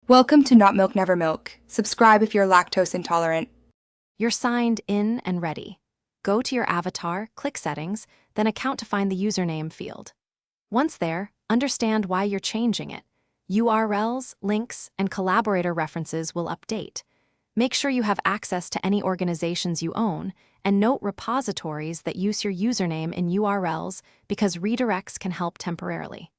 Welcome to Not Milk Never Milk. Subscribe if you're lactose intolerant. You're signed in and ready. Go to your avatar, click Settings, then Account to find the username field. Once there, understand why you're changing it. URLs, links, and collaborator references will update. Make sure you have access to any organizations you own, and note repositories that use your username in URLs because redirects can help temporarily.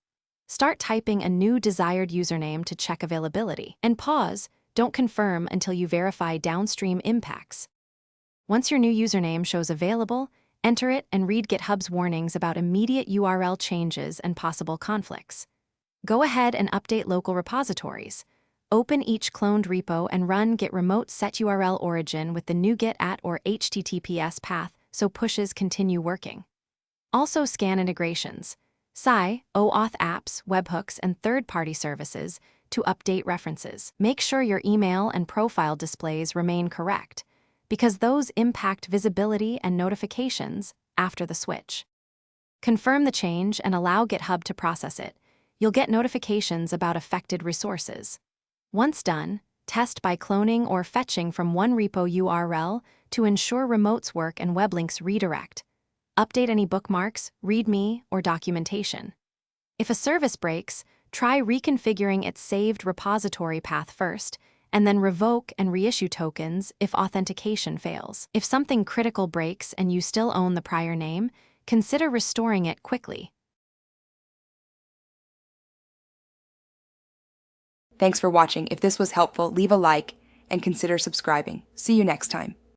Start typing a new desired username to check availability, and pause, don't confirm until you verify downstream impacts. Once your new username shows available, enter it and read GitHub's warnings about immediate URL changes and possible conflicts. Go ahead and update local repositories. Open each cloned repo and run git remote set URL origin with the new git at or HTTPS path so pushes continue working. Also scan integrations, SCI, OAuth apps, webhooks, and third-party services to update references. Make sure your email and profile displays remain correct, because those impact visibility and notifications after the switch. Confirm the change and allow GitHub to process it. You'll get notifications about affected resources. Once done, test by cloning or fetching from one repo URL to ensure remotes work and web links redirect. Update any bookmarks, README, or documentation. If a service breaks, try reconfiguring its saved repository path first, and then revoke and reissue tokens if authentication fails. If something critical breaks and you still own the prior name, consider restoring it quickly. Thanks for watching. If this was helpful, leave a like and consider subscribing. See you next time.